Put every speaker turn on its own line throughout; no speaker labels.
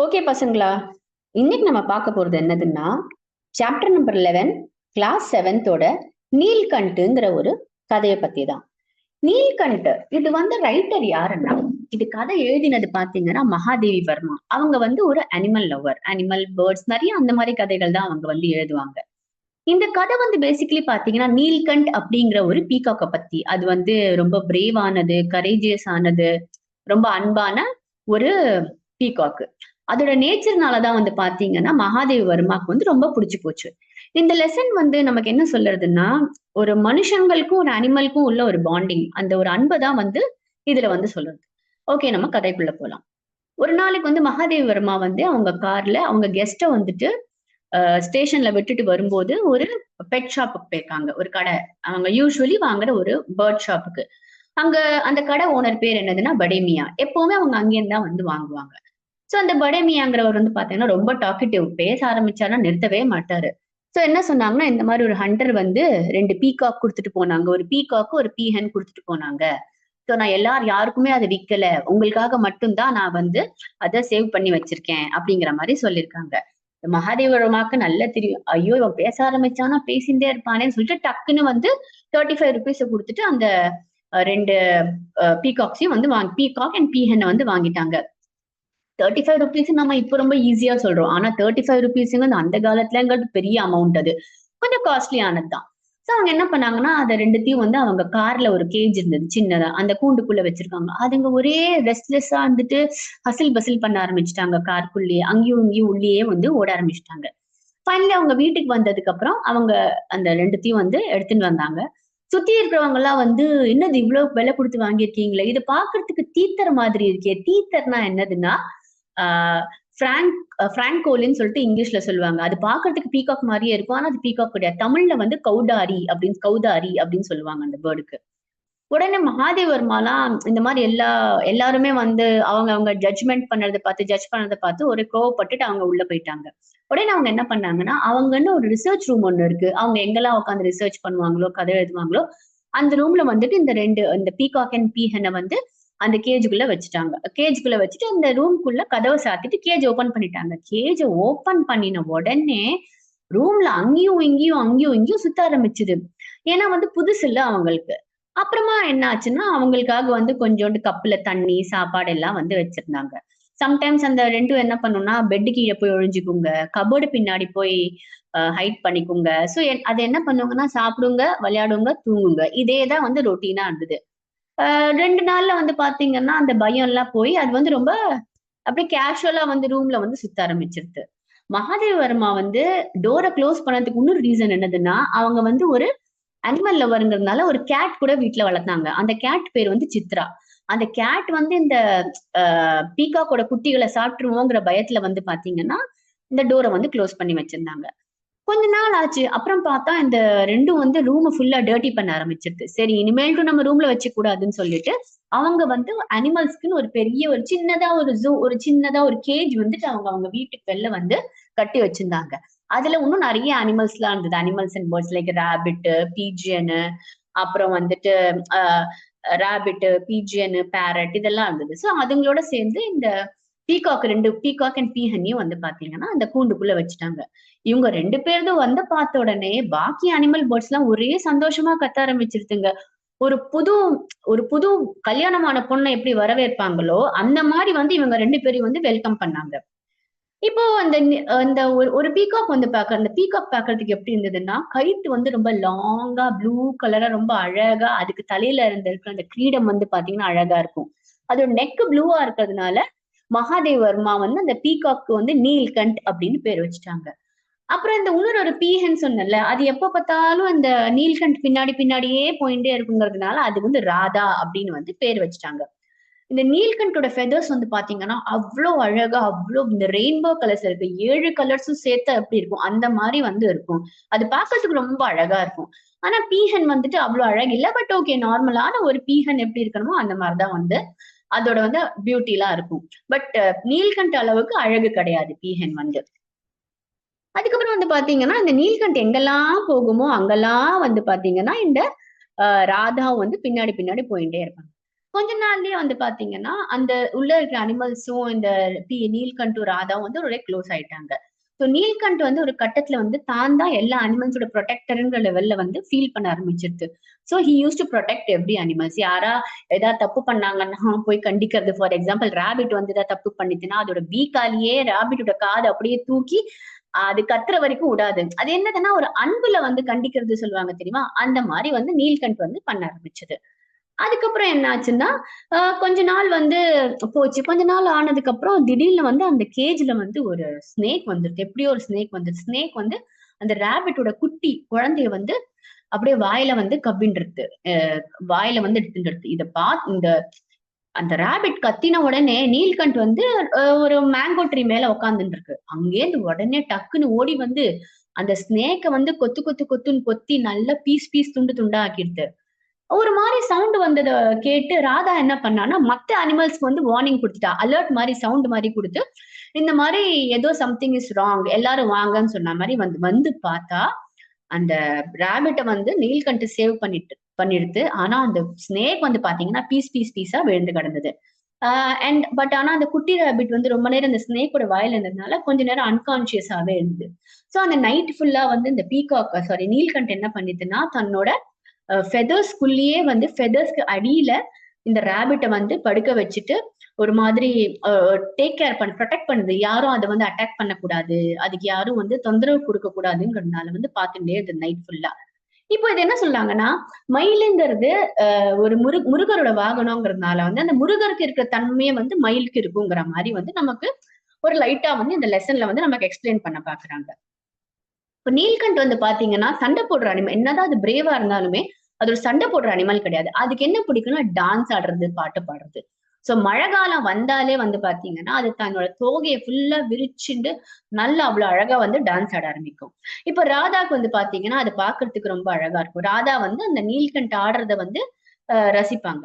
Okay பசங்களா, இன்னைக்கு நம்ம பார்க்க போறது என்னதுன்னா, சாப்டர் நம்பர் 11 கிளாஸ் 7த்தோட நீல்கண்ட்ங்கிற ஒரு கதையை பத்தி தான். நீல்கண்ட் இது வந்து ரைட்டர் யாருன்னா, இது கதை எழுதினது பாத்தீங்கன்னா மகாதேவி வர்மா. அவங்க வந்து ஒரு அனிமல் லவர், அனிமல் பேர்ட்ஸ் நிறைய அந்த மாதிரி கதைகள் தான் அவங்க வந்து எழுதுவாங்க. இந்த கதை வந்து பேசிக்கலி பாத்தீங்கன்னா நீல்கண்ட் அப்படிங்கிற ஒரு பீகாக்க பத்தி. அது வந்து ரொம்ப பிரேவ் ஆனது, கரேஜியஸ் ஆனது, ரொம்ப அன்பான ஒரு பீகாக்கு. அதோட நேச்சர்னாலதான் வந்து பாத்தீங்கன்னா மகாதேவி வர்மாக்கு வந்து ரொம்ப பிடிச்சு போச்சு. இந்த லெசன் வந்து நமக்கு என்ன சொல்றதுன்னா, ஒரு மனுஷங்களுக்கும் ஒரு அனிமலுக்கும் உள்ள ஒரு பாண்டிங், அந்த ஒரு அன்பை தான் வந்து இதுல வந்து சொல்றது. ஓகே, நம்ம கதைக்குள்ள போலாம். ஒரு நாளைக்கு வந்து மகாதேவி வர்மா வந்து அவங்க கார்ல அவங்க கெஸ்ட வந்துட்டு ஸ்டேஷன்ல விட்டுட்டு வரும்போது ஒரு பெட் ஷாப்புக்கு போயிருக்காங்க. ஒரு கடை, அவங்க யூஸ்வலி வாங்குற ஒரு பேர்ட் ஷாப்புக்கு. அங்க அந்த கடை ஓனர் பேர் என்னதுன்னா படேமியா. எப்பவுமே அவங்க அங்கேருந்து தான் வந்து வாங்குவாங்க. சோ அந்த படேமியாங்கிறவர் வந்து பாத்தீங்கன்னா ரொம்ப டாக்கட்டிவ். பேச ஆரம்பிச்சாருன்னா நிறுத்தவே மாட்டாரு. சோ என்ன சொன்னாங்கன்னா, இந்த மாதிரி ஒரு ஹண்டர் வந்து 2 பீகாக் குடுத்துட்டு போனாங்க. ஒரு பீகாக், ஒரு பீஹன் குடுத்துட்டு போனாங்க. சோ நான் யாருக்குமே அதை விக்கல. உங்களுக்காக மட்டும் தான் நான் வந்து அத சேவ் பண்ணி வச்சிருக்கேன் அப்படிங்கிற மாதிரி சொல்லியிருக்காங்க. மகாதேவரமாக்கு நல்லா தெரியும். ஐயோ! இவன் பேச ஆரம்பிச்சானா பேசிண்டே இருப்பானேன்னு சொல்லிட்டு டக்குன்னு வந்து ₹35 குடுத்துட்டு அந்த 2 பீகாக்ஸையும் வந்து பீகாக் அண்ட் பீஹென்ன வந்து வாங்கிட்டாங்க. ₹35 நம்ம இப்ப ரொம்ப ஈஸியா சொல்றோம். ஆனா ₹35 அந்த காலத்துலங்கிறது பெரிய அமௌண்ட் அது. கொஞ்சம் காஸ்ட்லி ஆனதுதான். சோ அவங்க என்ன பண்ணாங்கன்னா, அத 2த்தையும் வந்து அவங்க கார்ல ஒரு கேஜ் இருந்தது சின்னதா. அந்த கூண்டுக்குள்ள வச்சிருக்காங்க. அதுங்க ஒரே ரெஸ்ட்லெஸ்ஸா இருந்துட்டு ஹசில் பசில் பண்ண ஆரம்பிச்சுட்டாங்க காருக்குள்ளேயே. அங்கேயும் இங்கேயும் உள்ளேயே வந்து ஓட ஆரம்பிச்சுட்டாங்க. ஃபைனலி அவங்க வீட்டுக்கு வந்ததுக்கு அப்புறம் அவங்க அந்த 2த்தையும் வந்து எடுத்துட்டு வந்தாங்க. சுத்தி இருக்கிறவங்க எல்லாம் வந்து, "என்னது இவ்ளோ விலை குடுத்து வாங்கியிருக்கீங்களே! இது பார்க்கறதுக்கு தீத்தர் மாதிரி இருக்கே!" தீத்தர்னா என்னதுன்னா, ஆ ஃபிராங்கோலின்னு சொல்லிட்டு இங்கிலீஷ்ல சொல்லுவாங்க. அது பார்க்கறதுக்கு பீகாக் மாரியே இருக்கும். ஆனா அது பீகாக் கிடையாது. தமிழ்ல வந்து கௌதாரி அப்படின்னு சொல்லுவாங்க அந்த பேர்டுக்கு. உடனே மகாதேவர்மாலாம் இந்த மாரி எல்லாருமே வந்து அவங்க ஜட்ஜ் பண்ணத பார்த்து ஒரு கோவப்பட்டுட்டு அவங்க உள்ள போயிட்டாங்க. உடனே அவங்க என்ன பண்ணாங்கன்னா, அவங்கன்னு ஒரு ரிசர்ச் ரூம் ஒண்ணு இருக்கு. அவங்க எங்கெல்லாம் உட்கார்ந்து ரிசர்ச் பண்ணுவாங்களோ, கதை எழுதுவாங்களோ, அந்த ரூம்ல வந்துட்டு இந்த பீகாக் அண்ட் பீஹன வந்து அந்த கேஜ்க்குள்ள வச்சுட்டாங்க. கேஜ்க்குள்ள வச்சுட்டு அந்த ரூம்க்குள்ள கதவ சாத்திட்டு கேஜ் ஓப்பன் பண்ணிட்டாங்க. கேஜ ஓப்பன் பண்ணின உடனே ரூம்ல அங்கேயும் இங்கேயும் சுத்த ஆரம்பிச்சுது. ஏன்னா வந்து புதுசுல்ல அவங்களுக்கு. அப்புறமா என்ன ஆச்சுன்னா, அவங்களுக்காக வந்து கொஞ்சோண்டு கப்ல தண்ணி, சாப்பாடு எல்லாம் வந்து வச்சிருந்தாங்க. சம்டைம்ஸ் அந்த 2ம் என்ன பண்ணும்னா, பெட் கீழ போய் ஒளிஞ்சுக்குங்க. கப்போர்டு பின்னாடி போய் ஹைட் பண்ணிக்குங்க. சோ அது என்ன பண்ணுங்கன்னா, சாப்பிடுங்க, விளையாடுங்க, தூங்குங்க. இதே தான் வந்து ரொட்டீனா இருந்தது. 2 நாள்ல வந்து பாத்தீங்கன்னா, அந்த பயம்லாம் போய் அது வந்து ரொம்ப அப்படியே கேஷுவலா வந்து ரூம்ல வந்து சுத்த ஆரம்பிச்சுருது. மகாதேவ வர்மா வந்து டோர குளோஸ் பண்ணதுக்கு இன்னொரு ரீசன் என்னதுன்னா, அவங்க வந்து ஒரு அனிமல் லவ்வர்ங்கிறதுனால ஒரு கேட் கூட வீட்ல வளர்த்தாங்க. அந்த கேட் பேர் வந்து சித்ரா. அந்த கேட் வந்து இந்த அ பீகாக்கோட குட்டிகள சாப்ட்டுருமோங்கிற பயத்துல வந்து பாத்தீங்கன்னா, இந்த டோர வந்து குளோஸ் பண்ணி வச்சிருந்தாங்க. கொஞ்ச நாள் ஆச்சு. அப்புறம் பார்த்தா இந்த 2ம் வந்து ரூம ஃபுல்லா டர்ட்டி பண்ண ஆரம்பிச்சுருது. சரி இனிமேல்ட்டு நம்ம ரூம்ல வச்சுக்கக்கூடாதுன்னு சொல்லிட்டு, அவங்க வந்து அனிமல்ஸ்க்குன்னு ஒரு பெரிய ஒரு சின்னதா ஒரு கேஜ் வந்துட்டு அவங்க அவங்க வீட்டுக்கு வெளில வந்து கட்டி வச்சிருந்தாங்க. அதுல இன்னும் நெறைய அனிமல்ஸ்லாம் இருந்தது. Animals and birds like rabbit, பீஜியனு, அப்புறம் வந்துட்டு அ பீஜியனு, பேரட் இதெல்லாம் இருந்தது. சோ அதுங்களோட சேர்ந்து இந்த 2 பீகாக் அண்ட் பீஹனியும் வந்து பார்த்தீங்கன்னா, அந்த கூண்டுக்குள்ள வச்சுட்டாங்க. இவங்க 2 பேருதும் வந்து பார்த்த உடனே, பாக்கி அனிமல் பேர்ட்ஸ்லாம் ஒரே சந்தோஷமா கத்த ஆரம்பிச்சுருதுங்க. ஒரு புது ஒரு புது கல்யாணமான பொண்ண எப்படி வரவேற்பாங்களோ, அந்த மாரி வந்து இவங்க 2 பேரையும் வந்து வெல்கம் பண்ணாங்க. இப்போ அந்த ஒரு பீகாக் வந்து அந்த பீகாக் பார்க்கறதுக்கு எப்படி இருந்ததுன்னா, கயித்து வந்து ரொம்ப லாங்கா ப்ளூ கலரா ரொம்ப அழகா அதுக்கு தலையில இருக்கிற அந்த கிரீடம் வந்து பார்த்தீங்கன்னா அழகா இருக்கும். அதோட நெக் ப்ளூவா இருக்கிறதுனால, மகாதேவ் வர்மா வந்து அந்த பீகாக்க்கு வந்து நீல்கண்ட் அப்படின்னு பேர் வச்சுட்டாங்க. அப்புறம் இந்த இன்னொரு ஒரு பீஹன் சொன்னேன்ல, அது எப்ப பார்த்தாலும் அந்த நீல்கண்ட் பின்னாடி பின்னாடியே போயிண்டே இருக்குங்கிறதுனால, அது வந்து ராதா அப்படின்னு வந்து பேர் வச்சுட்டாங்க. இந்த நீல்கண்டோட ஃபெதர்ஸ் வந்து பார்த்தீங்கன்னா, அவ்ளோ அழகா, அவ்ளோ இந்த ரெயின்போ கலர்ஸ்ல இருக்கு. 7 கலர்ஸும் சேர்த்தா எப்படி இருக்கும்? அந்த மாரி வந்து இருக்கும். அது பார்க்கறதுக்கு ரொம்ப அழகா இருக்கும். ஆனா பீஹன் வந்துட்டு அவ்ளோ அழகு இல்ல. பட் ஓகே, நார்மலான ஒரு பீஹன் எப்படி இருக்கணுமோ, அந்த மாரி தான் வந்து அதோட வந்து பியூட்டிலாம் இருக்கும். பட் நீல்கண்ட் அளவுக்கு அழகு கிடையாது பீஹன் வந்து. அதுக்கப்புறம் வந்து பார்த்தீங்கன்னா, இந்த நீல்கண்ட் எங்கெல்லாம் போகுமோ, அங்கெல்லாம் வந்து பார்த்தீங்கன்னா, இந்த ராதா வந்து பின்னாடி பின்னாடி போயிட்டே இருப்பாங்க. கொஞ்ச நாள்லயே வந்து பாத்தீங்கன்னா, அந்த உள்ள இருக்கிற அனிமல்ஸும் இந்த நீல்கண்டும் ராதாவும் வந்து ஒரே க்ளோஸ் ஆயிட்டாங்க. ஸோ நீல்கண்ட் வந்து ஒரு கட்டத்துல வந்து தான் தான் எல்லா அனிமல்ஸோட ப்ரொடெக்டர்ங்கிற லெவல்ல வந்து ஃபீல் பண்ண ஆரம்பிச்சிருது. So he used to protect every animals. யாரா ஏதாவது தப்பு பண்ணாங்கன்னா போய் கண்டிக்கிறது. ஃபார் எக்ஸாம்பிள் ராபிட் வந்து ஏதாவது தப்பு பண்ணிச்சுன்னா, அதோட பீக்காலேயே ராபிட்டோட காத அப்படியே தூக்கி அது கத்துற வரைக்கும் விடாது. அது என்னதுன்னா, ஒரு அன்புல வந்து கண்டிக்கிறது சொல்லுவாங்க தெரியுமா? அந்த மாரி வந்து நீல்கண்ட் வந்து பண்ண ஆரம்பிச்சது. அதுக்கப்புறம் என்ன ஆச்சுன்னா, கொஞ்ச நாள் வந்து போச்சு. கொஞ்ச நாள் ஆனதுக்கப்புறம் திடீர்னு வந்து அந்த கேஜ்ல வந்து ஒரு ஸ்னேக் வந்துருது. எப்படியோ ஒரு ஸ்னேக் வந்துருச்சு. ஸ்னேக் வந்து அந்த ராபிட்டோட குட்டி குழந்தைய வந்து அப்படியே வாயில வந்து கவ்வின்றுது. வாயில வந்து எடுத்துன்றுது. இந்த அந்த ராபிட் கத்தின உடனே நீல்கண்ட் வந்து ஒரு மேங்கோ ட்ரீ மேல உட்கார்ந்துட்டு இருக்கு. அங்கேருந்து உடனே டக்குன்னு ஓடி வந்து அந்த ஸ்னேக்க வந்து கொத்து கொத்து கொத்துன்னு கொத்தி நல்லா பீஸ் பீஸ் துண்டு துண்டா ஆக்கிடுது. ஒரு மாரி சவுண்ட் வந்தத கேட்டு ராதா என்ன பண்ணான்னா, மத்த அனிமல்ஸ்க்கு வந்து வார்னிங் குடுத்துட்டா. அலர்ட் மாரி சவுண்ட் மாரி குடுத்து, இந்த மாரி ஏதோ சம்திங் இஸ் ராங். எல்லாரும் வாங்கன்னு சொன்ன மாரி வந்து வந்து பார்த்தா, அந்த ராபிட்ட வந்து நீல்கண்ட் சேவ் பண்ணிடுது. ஆனா அந்த ஸ்னேக் வந்து பார்த்தீங்கன்னா, பீஸா விழுந்து கிடந்தது. ஆ ஆனா அந்த குட்டி ராபிட் வந்து ரொம்ப நேரம் அந்த ஸ்னேக்கோட வாயில இருந்ததுனால, கொஞ்ச நேரம் அன்கான்ஷியஸாவே இருந்தது. சோ அந்த நைட் ஃபுல்லா வந்து இந்த நீல்கண்ட் என்ன பண்ணிதுன்னா, தன்னோட ஃபெதர்ஸ்குள்ளேயே வந்து ஃபெதர்ஸ்க்கு அடியில இந்த ராபிட்ட வந்து படுக்க வச்சுட்டு, ஒரு மாதிரி அ டேக் கேர் புரொடெக்ட் பண்ணுது. யாரும் அத வந்து அட்டாக் பண்ணக்கூடாது. அதுக்கு யாரும் வந்து தொந்தரவு குடுக்கக் கூடாதுங்கிறதுனால வந்து பார்த்துட்டே இருந்தது நைட் ஃபுல்லா. இப்போ இது என்ன சொல்றாங்கன்னா, மயிலுங்கிறது ஒரு முருகரோட வாகனம்ங்கிறதுனால வந்து, அந்த முருகருக்கு இருக்கிற தன்மையே வந்து மயிலுக்கு இருக்குங்கிற மாரி வந்து நமக்கு ஒரு லைட்டா வந்து இந்த லெசன்ல வந்து நமக்கு எக்ஸ்பிளைன் பண்ண பாக்குறாங்க. இப்ப நீல்கண்ட் வந்து பாத்தீங்கன்னா, சண்டை போடுற என்னதான் அது பிரேவா இருந்தாலுமே, அது ஒரு சண்டை போடுற அனிமல் கிடையாது. அதுக்கு என்ன பிடிக்கும்னா, டான்ஸ் ஆடுறது, பாட்டு பாடுறது. சோ மழை காலம் வந்தாலே வந்து பாத்தீங்கன்னா, அது தன்னோட தோகைய ஃபுல்லா விரிச்சுண்டு, நல்லா அவ்வளவு அழகா வந்து டான்ஸ் ஆட ஆரம்பிக்கும். இப்ப ராதாக்கு வந்து பாத்தீங்கன்னா, அது பாக்குறதுக்கு ரொம்ப அழகா இருக்கும். ராதா வந்து அந்த நீல்கண்ட் ஆடுறத வந்து ரசிப்பாங்க.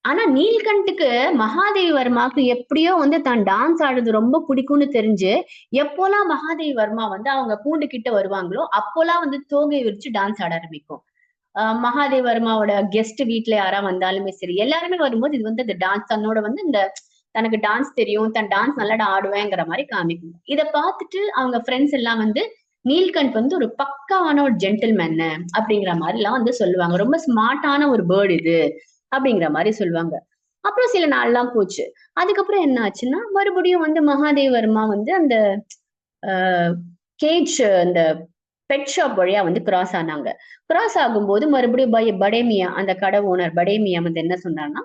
ஆனா நீல்கண்ட்டுக்கு மகாதேவி வர்மாக்கு எப்படியோ வந்து தான் டான்ஸ் ஆடுறது ரொம்ப பிடிக்கும்னு தெரிஞ்சு, எப்போலாம் மகாதேவி வர்மா வந்து அவங்க கூண்டு கிட்ட வருவாங்களோ, அப்போலாம் வந்து தோகைய விரிச்சு டான்ஸ் ஆட ஆரம்பிக்கும். மகாதேவ் வர்மாவோட கெஸ்ட் வீட்ல யாரா வந்தாலுமே சரி, எல்லாருமே வரும்போது இது வந்து அந்த டான்ஸ் தன்னோட வந்து இந்த தனக்கு டான்ஸ் தெரியும், தன் டான்ஸ் நல்லா ஆடுவேங்கிற மாரி காமிக்கும். இத பார்த்துட்டு அவங்க ஃபிரெண்ட்ஸ் எல்லாம் வந்து, நீல்கண்ட் வந்து ஒரு பக்காவான ஒரு ஜென்டில்மேன் அப்படிங்கிற மாரிலாம் வந்து சொல்லுவாங்க. ரொம்ப ஸ்மார்ட்டான ஒரு பேர்ட் இது. அப்படிங்கிற மாரி சொல்லுவாங்க. அப்புறம் சில நாள்லாம் போச்சு. அதுக்கப்புறம் என்ன ஆச்சுன்னா, மறுபடியும் வந்து மகாதேவ் வர்மா வந்து அந்த அ கேஜ் அந்த பெட் ஷாப் வழியா வந்து கிராஸ் ஆனாங்க. கிராஸ் ஆகும்போது மறுபடியும் படேமியா அந்த கடை ஓனர் படேமியா வந்து என்ன சொன்னார்ன்னா,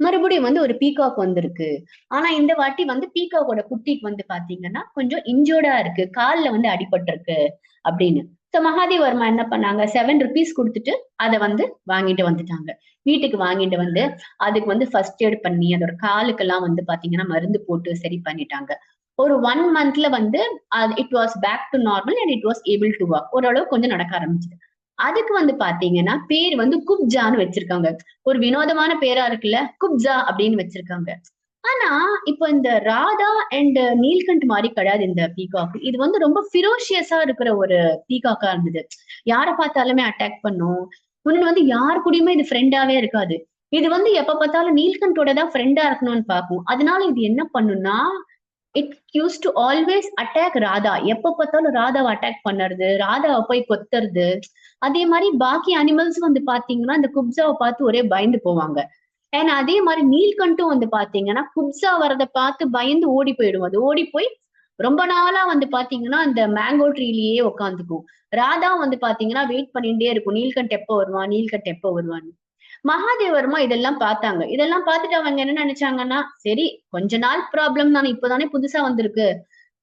மறுபடியும் வந்து ஒரு பீகாக் வந்திருக்கு. ஆனா இந்த வாட்டி வந்து பீகாக்கோட குட்டிக்கு வந்து பாத்தீங்கன்னா, கொஞ்சம் இன்ஜூர்டா இருக்கு. கால்ல வந்து அடிபட்டிருக்கு அப்படின்னு. மகாதேவ் வர்மா என்ன பண்ணாங்க, ₹7 குடுத்துட்டு அத வந்து வாங்கிட்டு வந்துட்டாங்க. வீட்டுக்கு வாங்கிட்டு வந்து, அதுக்கு வந்து ஃபர்ஸ்ட் எய்ட் பண்ணி, அதோட காலுக்கெல்லாம் வந்து பாத்தீங்கன்னா, மருந்து போட்டு சரி பண்ணிட்டாங்க. ஒரு 1 மந்த்ல வந்து it was back to normal and it was able to walk. ஓரளவு கொஞ்சம் நடக்க ஆரம்பிச்சது. அதுக்கு வந்து பாத்தீங்கன்னா, பேர் வந்து குப்ஜான்னு வச்சிருக்காங்க. ஒரு வினோதமான பேரா இருக்குல்ல, குப்ஜா அப்படின்னு வச்சிருக்காங்க. ஆனா, இப்ப இந்த ராதா அண்ட் நீல்கண்ட் மாரி கிடையாது இந்த பீகாக். இது வந்து ரொம்ப ஃபிரோஷியஸா இருக்கிற ஒரு பீகாக்கா இருந்தது. யார பார்த்தாலுமே அட்டாக் பண்ணும். இன்னொன்னு வந்து யார் கூடயுமே இது ஃப்ரெண்டாவே இருக்காது. இது வந்து எப்ப பார்த்தாலும் நீல்கண்டோட தான் ஃப்ரெண்டா இருக்கணும்னு பார்க்கும். அதனால இது என்ன பண்ணும்னா, it used to always attack Radha. எப்ப பார்த்தாலும் ராதாவ அட்டாக் பண்ணறது, ராதாவ போய் கொத்துறது. அதே மாரி பாக்கி அனிமல்ஸ் வந்து பார்த்தீங்கன்னா, இந்த குப்ஸாவ பார்த்து ஒரே பயந்து போவாங்க. ஏன்னா அதே மாரி நீல்கண்டும் வந்து பார்த்தீங்கன்னா, குப்ஸா வரத பார்த்து பயந்து ஓடி போயிடும். அது ஓடி போய் ரொம்ப நாளா வந்து பார்த்தீங்கன்னா, அந்த மேங்கோ ட்ரீலயே உட்காந்துக்கும். ராதா வந்து பார்த்தீங்கன்னா, வெயிட் பண்ணிட்டே இருக்கும். நீல்கண்ட் எப்போ வருவான்? நீல்கண்ட் எப்போ வருவான்னு. மகாதேவர்மா இதெல்லாம் பார்த்தாங்க. இதெல்லாம் பார்த்துட்டு அவங்க என்ன நெனச்சாங்கன்னா, சரி கொஞ்ச நாள் ப்ராப்ளம் தானே. இப்ப தானே புதுசா வந்திருக்கு.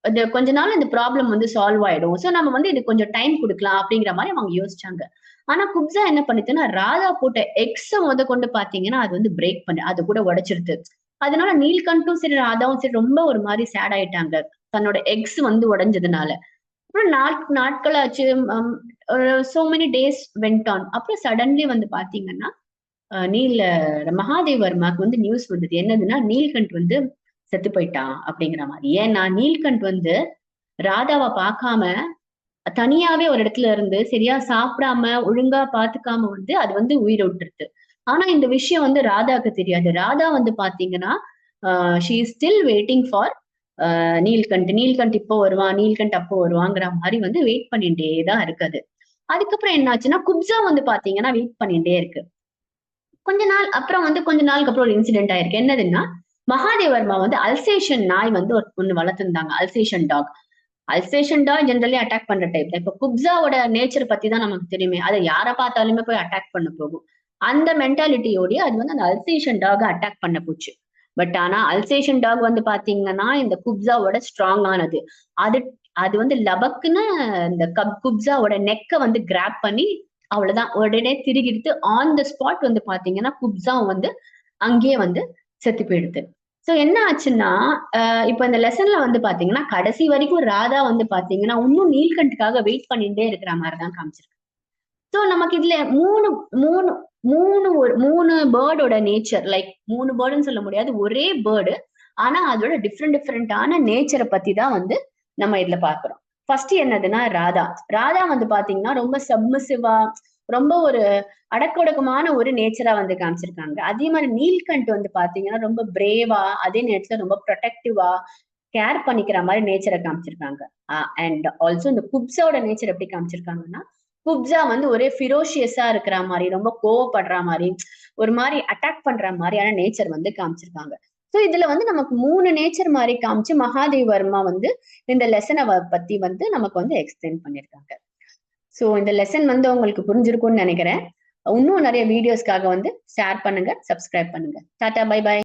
அது கொஞ்ச நாள் இந்த ப்ராப்ளம் வந்து சால்வ் ஆயிடும். சோ நம்ம வந்து இதுக்கு கொஞ்சம் டைம் குடுக்கலாம் அப்படிங்கிற மாரி அவங்க யோசிச்சாங்க. ஆனா குப்ஸா என்ன பண்ணுச்சுன்னா, ராதா போட்ட எக்ஸ மொதற்கொண்டு பார்த்தீங்கன்னா, அது வந்து பிரேக் அது கூட உடைச்சிருது. அதனால நீல்கண்டும் சரி, ராதாவும் சரி ரொம்ப ஒரு மாரி சேட் ஆயிட்டாங்க. தன்னோட எக்ஸ் வந்து உடைஞ்சதுனால. அப்புறம் நாட்கள் ஆச்சு. அம் ஒரு so many days vent on. அப்புறம் சடன்லி வந்து பார்த்தீங்கன்னா, அ நீல் மகாதேவ் வர்மாக்கு வந்து நியூஸ் வந்தது. என்னதுன்னா, நீல்கண்ட் வந்து செத்து போயிட்டான் அப்படிங்கிற மாரி. ஏன்னா, நீல்கண்ட் வந்து ராதாவ பார்க்காம தனியாவே ஒரு இடத்துல இருந்து சரியா சாப்பிடாம, ஒழுங்கா பார்த்துக்காம வந்து அது வந்து உயிர விட்டுருது. ஆனா இந்த விஷயம் வந்து ராதாக்கு தெரியாது. ராதா வந்து பாத்தீங்கன்னா she is still waiting for Neelkanth. Neelkanth இப்போ வருவான், நீல்கண்ட் அப்போ வருவாங்கிற மாதிரி வந்து வெயிட் பண்ணிட்டே தான் இருக்குது. அதுக்கப்புறம் என்னாச்சுன்னா குப்ஜா வந்து பாத்தீங்கன்னா வெயிட் பண்ணிட்டே இருக்கு. கொஞ்ச நாளுக்கு அப்புறம் ஒரு இன்சிடென்ட் ஆயிருக்கு. என்னதுன்னா, மகாதேவர்மா வந்து அல்சேஷன் நாய் வந்து ஒண்ணு வளர்த்திருந்தாங்க. Alsatian dog. Alsatian dog generally attack பண்ற டைப் தான். இப்ப குப்ஸாவோட நேச்சர் பத்தி தான் நமக்கு தெரியுமே. அது யார பார்த்தாலுமே போய் அட்டாக் பண்ண போகும். அந்த மென்டாலிட்டியோடயே அது வந்து அந்த அல்சேஷன் டாக அட்டாக் பண்ண போச்சு. பட் ஆனா அல்சேஷன் டாக் வந்து பாத்தீங்கன்னா, இந்த குப்ஸாவோட ஸ்ட்ராங்கானது. அது அது வந்து லபக்குன்னு இந்த குப்ஸாவோட நெக்க வந்து கிராப் பண்ணி அவ்வளவுதான். உடனே திருகிடுத்து ஆன் த ஸ்பாட் வந்து பாத்தீங்கன்னா, குப்ஸா வந்து அங்கேயே வந்து செத்து போயிடுது. சோ என்ன ஆச்சுன்னா, இப்ப இந்த லெசன்ல வந்து பாத்தீங்கன்னா, கடைசி வரைக்கும் ராதா வந்து பாத்தீங்கன்னா, இன்னும் நீல்கண்ட்காக வெயிட் பண்ணிட்டே இருக்கிற மாரி தான் காமிச்சிருக்கு. சோ நமக்கு இதுல 3 3 3 பேர்டோட நேச்சர் லைக் 3 பேர்டுன்னு சொல்ல முடியாது. ஒரே பேர்டு. ஆனா அதோட டிஃபரெண்டான நேச்சர பத்தி தான் வந்து நம்ம இதுல பார்க்கிறோம். ஃபர்ஸ்ட் என்னதுன்னா ராதா. ராதா வந்து பாத்தீங்கன்னா, ரொம்ப சப்மிசிவா, ரொம்ப ஒரு அடக்க ஒரு நேச்சரா வந்து காமிச்சிருக்காங்க. அதே மாரி நீல்கண்ட் வந்து பாத்தீங்கன்னா, ரொம்ப பிரேவா, அதே நேரத்துல ரொம்ப புரொடெக்டிவா, கேர் பண்ணிக்கிற மாரி நேச்சர காமிச்சிருக்காங்க. அண்ட் ஆல்சோ இந்த குப்ஸாவோட நேச்சர் எப்படி காமிச்சிருக்காங்கன்னா, குப்ஸா வந்து ஒரே ஃபிரோஷியஸா இருக்கிற மாரி, ரொம்ப கோவப்படுற மாரி, ஒரு மாரி அட்டாக் பண்ற மாரியான நேச்சர் வந்து காமிச்சிருக்காங்க. சோ இதுல வந்து நமக்கு 3 நேச்சர் மாரி காமிச்சு மகாதேவ் வர்மா வந்து இந்த லெசன பத்தி வந்து நமக்கு வந்து எக்ஸ்பிளைன் பண்ணியிருக்காங்க. சோ இந்த லெசன் வந்து உங்களுக்கு புரிஞ்சிருக்கும்னு நெனைக்கிறேன். இன்னும் நெறைய வீடியோஸ்க்காக வந்து ஷேர் பண்ணுங்க, சப்ஸ்கிரைப் பண்ணுங்க. Tata, bye by.